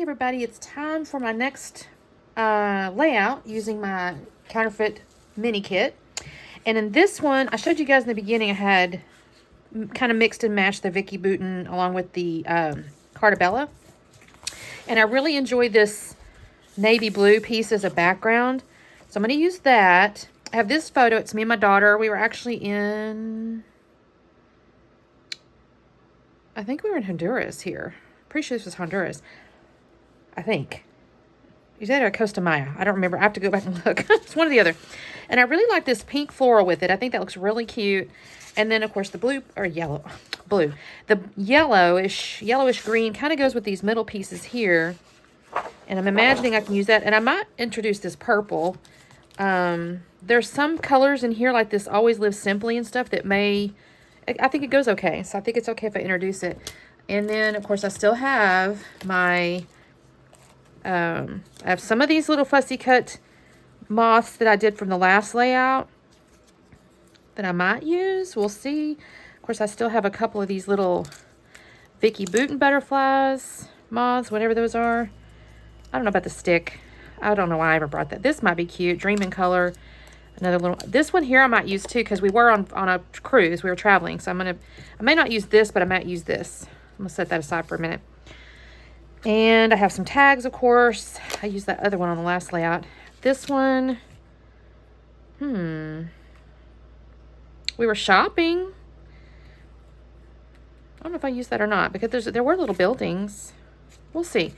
everybody, it's time for my next layout using my Counterfeit Mini Kit. And in this one, I showed you guys in the beginning, I had kind of mixed and matched the Vicky Bouton along with the Cartabella. And I really enjoy this navy blue piece as a background. So I'm going to use that. I have this photo. It's me and my daughter. We were actually in, I think we were in Honduras here. Pretty sure this was Honduras. I think. Is that or Costa Maya? I don't remember. I have to go back and look. It's one or the other. And I really like this pink floral with it. I think that looks really cute. And then, of course, the blue, or yellow, blue. The yellowish green kind of goes with these middle pieces here. And I'm imagining I can use that. And I might introduce this purple. There's some colors in here like this Always Live Simply and stuff that may, I think it goes okay. So I think it's okay if I introduce it. And then, of course, I still have my, I have some of these little fussy cut moths that I did from the last layout that I might use. We'll see. Of course, I still have a couple of these little Vicky Bouton butterflies, moths, whatever those are. I don't know about the stick. I don't know why I ever brought that. This might be cute. Dream in color. Another little, this one here I might use too because we were on a cruise. We were traveling. So I may not use this, but I might use this. I'm going to set that aside for a minute. And I have some tags, of course. I used that other one on the last layout. This one, we were shopping. I don't know if I used that or not because there were little buildings. We'll see.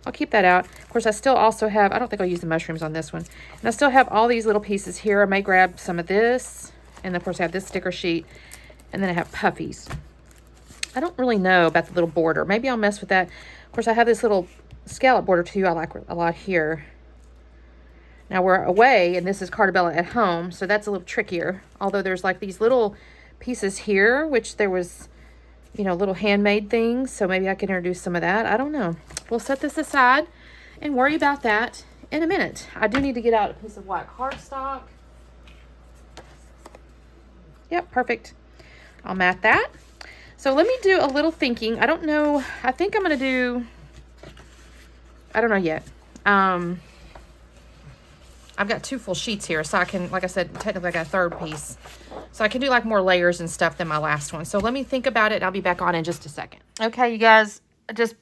I'll keep that out. Of course, I still also have, I don't think I'll use the mushrooms on this one. And I still have all these little pieces here. I may grab some of this. And of course, I have this sticker sheet. And then I have puppies. I don't really know about the little border. Maybe I'll mess with that. Of course, I have this little scallop border too. I like a lot here. Now we're away, and this is Cartabella at home, so that's a little trickier. Although there's like these little pieces here, which there was, you know, little handmade things. So maybe I can introduce some of that. I don't know. We'll set this aside and worry about that in a minute. I do need to get out a piece of white cardstock. Yep, perfect. I'll mat that. So let me do a little thinking. I don't know. I think I'm going to do, I don't know yet. I've got 2 full sheets here, so I can, like I said, technically I got a third piece. So I can do like more layers and stuff than my last one. So let me think about it. I'll be back on in just a second. Okay, you guys, just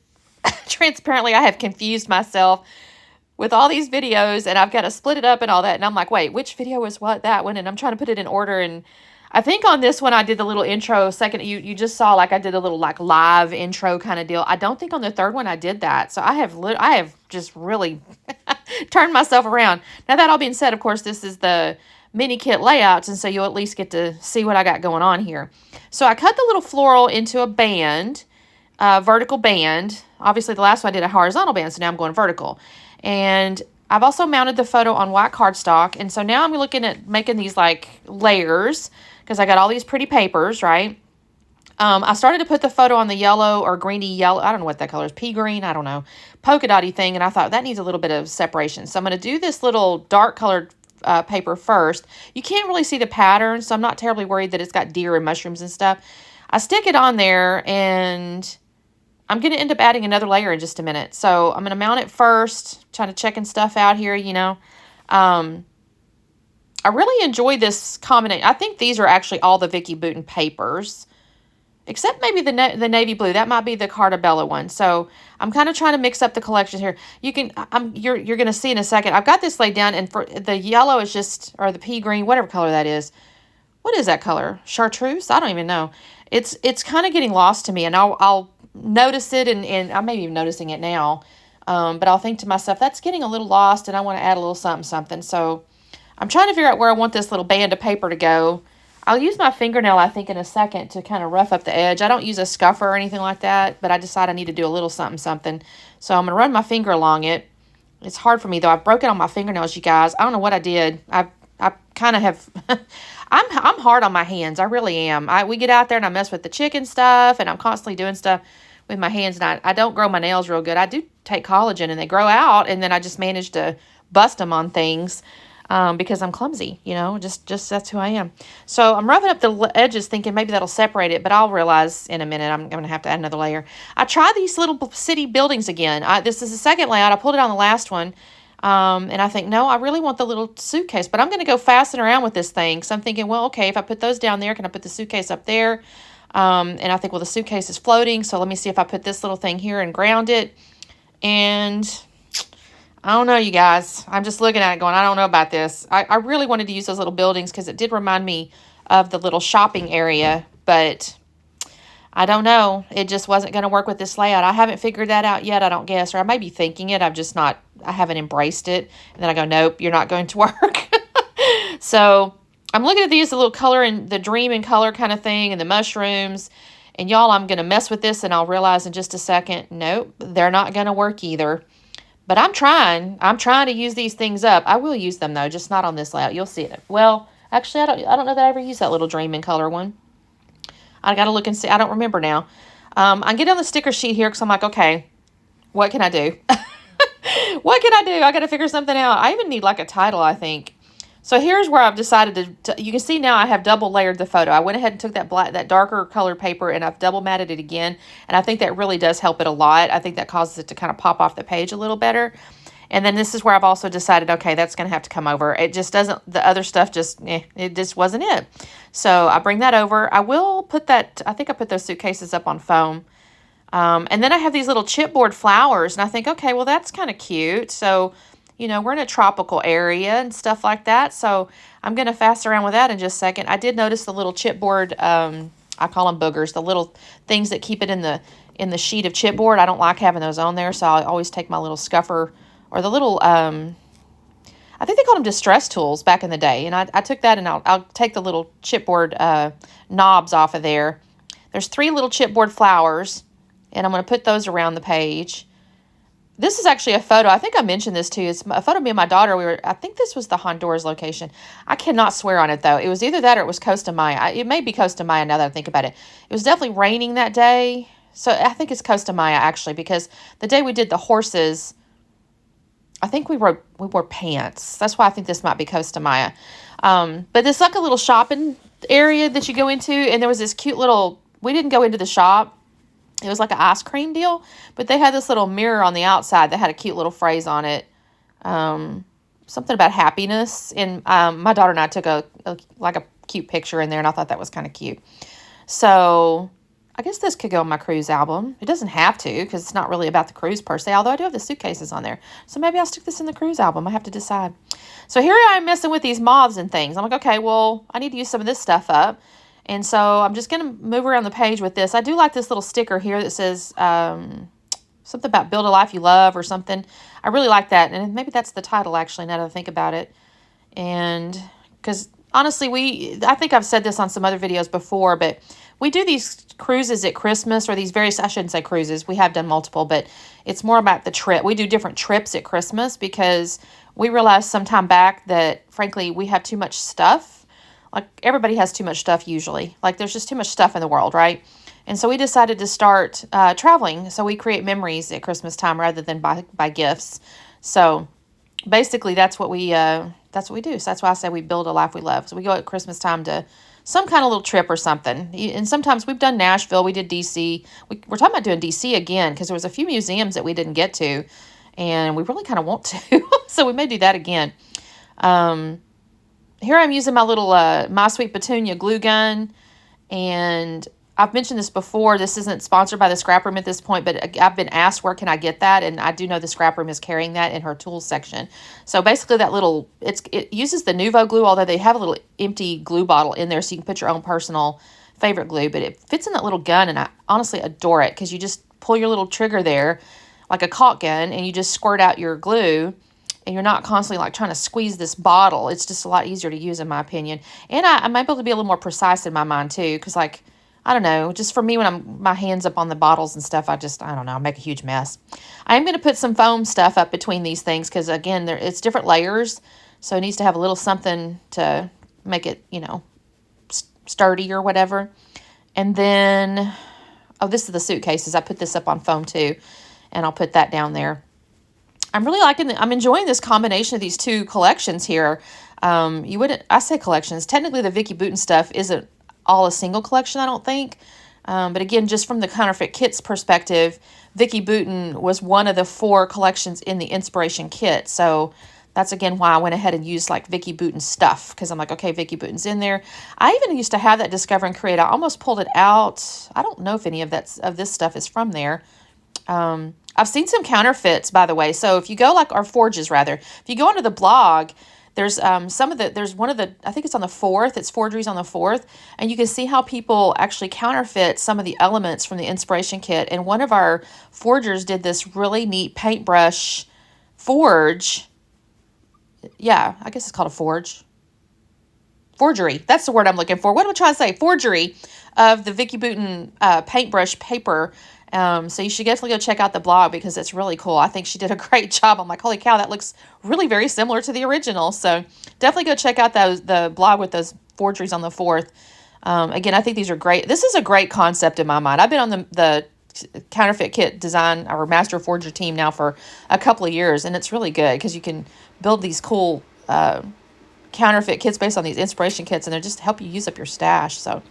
transparently, I have confused myself with all these videos, and I've got to split it up and all that. And I'm like, wait, which video was what, that one? And I'm trying to put it in order. And I think on this one, I did the little intro. Second, you just saw like I did a little like live intro kind of deal. I don't think on the third one I did that. So I have just really turned myself around. Now that all being said, of course, this is the mini kit layouts, and so you'll at least get to see what I got going on here. So I cut the little floral into a band, vertical band. Obviously, the last one I did a horizontal band, so now I'm going vertical. And I've also mounted the photo on white cardstock, and so now I'm looking at making these like layers because I got all these pretty papers, right? I started to put the photo on the yellow or greeny yellow. I don't know what that color is. Pea green. I don't know. Polka dotty thing. And I thought that needs a little bit of separation. So I'm going to do this little dark colored paper first. You can't really see the pattern, so I'm not terribly worried that it's got deer and mushrooms and stuff. I stick it on there, and I'm going to end up adding another layer in just a minute. So I'm going to mount it first, trying to checking stuff out here, you know. I really enjoy this combination. I think these are actually all the Vicky Bouton papers, except maybe the navy blue. That might be the Cartabella one. So I'm kind of trying to mix up the collections here. You can, you're going to see in a second. I've got this laid down, and for the yellow is just, or the pea green, whatever color that is. What is that color? Chartreuse? I don't even know. It's kind of getting lost to me, and I'll notice it, and I may be even noticing it now. But I'll think to myself, that's getting a little lost, and I want to add a little something. So I'm trying to figure out where I want this little band of paper to go. I'll use my fingernail, I think, in a second to kind of rough up the edge. I don't use a scuffer or anything like that, but I decide I need to do a little something. So I'm going to run my finger along it. It's hard for me, though. I've broken on my fingernails, you guys. I don't know what I did. I kind of have... I'm hard on my hands. I really am. We get out there and I mess with the chicken stuff, and I'm constantly doing stuff with my hands, and I don't grow my nails real good. I do take collagen, and they grow out, and then I just manage to bust them on things. because I'm clumsy, you know, just that's who I am. So I'm roughing up the edges thinking maybe that'll separate it, but I'll realize in a minute I'm going to have to add another layer. I tried these little city buildings again. This is the second layout. I pulled it on the last one. And I think, no, I really want the little suitcase, but I'm going to go fasten around with this thing. So I'm thinking, well, okay, if I put those down there, can I put the suitcase up there? And I think, well, the suitcase is floating. So let me see if I put this little thing here and ground it. And I don't know, you guys. I'm just looking at it going, I don't know about this. I really wanted to use those little buildings because it did remind me of the little shopping area, but I don't know. It just wasn't going to work with this layout. I haven't figured that out yet, I don't guess. Or I may be thinking it. I haven't embraced it. And then I go, nope, you're not going to work. So I'm looking at these, the little color and the dream in color kind of thing and the mushrooms. And y'all, I'm going to mess with this and I'll realize in just a second, nope, they're not going to work either. But I'm trying to use these things up. I will use them though, just not on this layout. You'll see it. Well, actually, I don't know that I ever used that little dream in color one. I got to look and see. I don't remember now. I'm getting on the sticker sheet here because I'm like, okay, what can I do? What can I do? I got to figure something out. I even need like a title, I think. So here's where I've decided to you can see now I have double layered the photo. I went ahead and took that darker colored paper and I've double matted it again. And I think that really does help it a lot. I think that causes it to kind of pop off the page a little better. And then this is where I've also decided, okay, that's going to have to come over. It just doesn't, the other stuff just, it just wasn't it. So I bring that over. I will put that, I think I put those suitcases up on foam. And then I have these little chipboard flowers. And I think, okay, well, that's kind of cute. So, you know, we're in a tropical area and stuff like that. So I'm going to fast around with that in just a second. I did notice the little chipboard, I call them boogers, the little things that keep it in the sheet of chipboard. I don't like having those on there. So I always take my little scuffer or the little, I think they called them distress tools back in the day. And I took that and I'll take the little chipboard knobs off of there. There's 3 little chipboard flowers and I'm going to put those around the page. This is actually a photo. I think I mentioned this too. It's a photo of me and my daughter. I think this was the Honduras location. I cannot swear on it though. It was either that or it was Costa Maya. It may be Costa Maya now that I think about it. It was definitely raining that day. So I think it's Costa Maya actually because the day we did the horses, I think we wore pants. That's why I think this might be Costa Maya. But it's like a little shopping area that you go into. And there was this cute little, we didn't go into the shop. It was like an ice cream deal, but they had this little mirror on the outside that had a cute little phrase on it. Something about happiness. And my daughter and I took a cute picture in there, and I thought that was kind of cute. So I guess this could go on my cruise album. It doesn't have to because it's not really about the cruise per se, although I do have the suitcases on there. So maybe I'll stick this in the cruise album. I have to decide. So here I am messing with these moths and things. I'm like, okay, well, I need to use some of this stuff up. And so I'm just going to move around the page with this. I do like this little sticker here that says something about build a life you love or something. I really like that. And maybe that's the title, actually, now that I think about it. And because honestly, I think I've said this on some other videos before, but we do these cruises at Christmas or these various, I shouldn't say cruises. We have done multiple, but it's more about the trip. We do different trips at Christmas because we realized some time back that, frankly, we have too much stuff. Like, everybody has too much stuff usually. Like, there's just too much stuff in the world, right? And so we decided to start traveling. So we create memories at Christmas time rather than buy gifts. So basically, that's what we do. So that's why I say we build a life we love. So we go at Christmas time to some kind of little trip or something. And sometimes we've done Nashville. We did D.C. We're talking about doing D.C. again because there was a few museums that we didn't get to. And we really kind of want to. So we may do that again. Here I'm using my little My Sweet Petunia glue gun, and I've mentioned this before. This isn't sponsored by the Scrap Room at this point, but I've been asked where can I get that, and I do know the Scrap Room is carrying that in her tools section. So basically that little, it uses the Nuvo glue, although they have a little empty glue bottle in there so you can put your own personal favorite glue, but it fits in that little gun, and I honestly adore it because you just pull your little trigger there like a caulk gun, and you just squirt out your glue. And you're not constantly like trying to squeeze this bottle. It's just a lot easier to use in my opinion. And I'm able to be a little more precise in my mind too. Because like, I don't know, just for me when my hands up on the bottles and stuff, I don't know, I make a huge mess. I am going to put some foam stuff up between these things. Because again, it's different layers. So it needs to have a little something to make it, you know, sturdy or whatever. And then, oh, this is the suitcases. I put this up on foam too. And I'll put that down there. I'm really liking I'm enjoying this combination of these two collections here. I say collections. Technically, the Vicki Boutin stuff isn't all a single collection, I don't think. But again, just from the Counterfeit Kit's perspective, Vicki Boutin was one of the 4 collections in the Inspiration Kit. So that's, again, why I went ahead and used, like, Vicki Boutin stuff. Because I'm like, okay, Vicki Boutin's in there. I even used to have that Discover and Create. I almost pulled it out. I don't know if any of this stuff is from there. I've seen some counterfeits, by the way. So if you go, like, or forges, rather. If you go onto the blog, there's there's one of the, I think it's on the 4th, it's forgeries on the 4th, and you can see how people actually counterfeit some of the elements from the Inspiration Kit. And one of our forgers did this really neat paintbrush forge. Yeah, I guess it's called a forgery. That's the word I'm looking for. What am I trying to say? Forgery of the Vicki Boutin paintbrush paper. So you should definitely go check out the blog because it's really cool. I think she did a great job. I'm like, holy cow, that looks really very similar to the original. So definitely go check out the blog with those forgeries on the 4th. Again, I think these are great. This is a great concept in my mind. I've been on the Counterfeit Kit design or master forger team now for a couple of years, and it's really good because you can build these cool counterfeit kits based on these Inspiration Kits, and they just help you use up your stash. So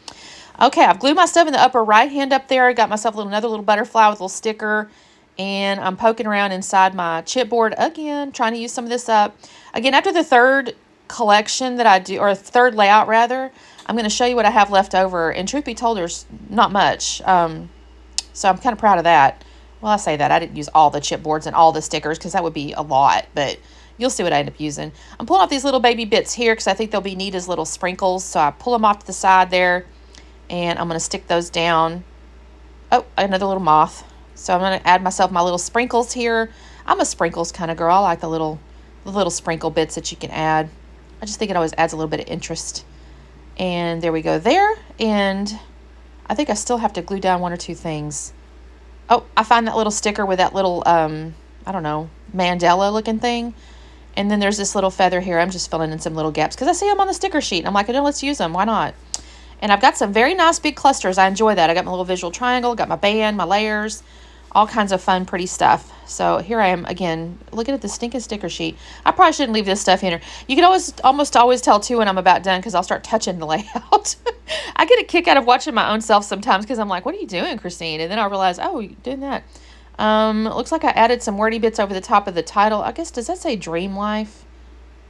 okay, I've glued my stuff in the upper right hand up there. I got myself another little butterfly with a little sticker. And I'm poking around inside my chipboard again, trying to use some of this up. Again, after the 3rd collection that I do, or 3rd layout rather, I'm going to show you what I have left over. And truth be told, there's not much. So I'm kind of proud of that. Well, I say that. I didn't use all the chipboards and all the stickers because that would be a lot. But you'll see what I end up using. I'm pulling off these little baby bits here because I think they'll be neat as little sprinkles. So I pull them off to the side there. And I'm going to stick those down. Oh, another little moth. So I'm going to add myself my little sprinkles here. I'm a sprinkles kind of girl. I like the little sprinkle bits that you can add. I just think it always adds a little bit of interest. And there we go there. And I think I still have to glue down 1 or 2 things. Oh, I find that little sticker with that little, I don't know, Mandela looking thing. And then there's this little feather here. I'm just filling in some little gaps because I see them on the sticker sheet. And I'm like, no, let's use them. Why not? And I've got some very nice big clusters. I enjoy that. I got my little visual triangle, got my band, my layers, all kinds of fun, pretty stuff. So here I am again, looking at the stinking sticker sheet. I probably shouldn't leave this stuff in here. You can almost always tell too when I'm about done because I'll start touching the layout. I get a kick out of watching my own self sometimes because I'm like, what are you doing, Christine? And then I realize, oh, you're doing that. It looks like I added some wordy bits over the top of the title. I guess, does that say Dream Life?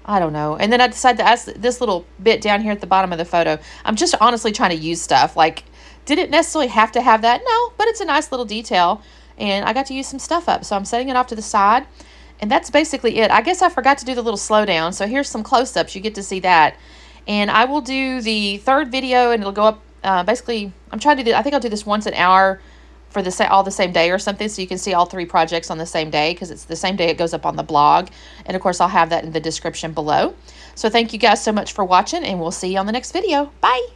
I don't know. And then I decided to add this little bit down here at the bottom of the photo. I'm just honestly trying to use stuff. Like, didn't necessarily have to have that. No, but it's a nice little detail. And I got to use some stuff up. So I'm setting it off to the side. And that's basically it. I guess I forgot to do the little slowdown. So here's some close-ups. You get to see that. And I will do the 3rd video, and it'll go up. Basically, I'm trying to do, I think I'll do this once an hour for all the same day or something, so you can see all 3 projects on the same day because it's the same day it goes up on the blog. And of course, I'll have that in the description below. So thank you guys so much for watching, and we'll see you on the next video. Bye.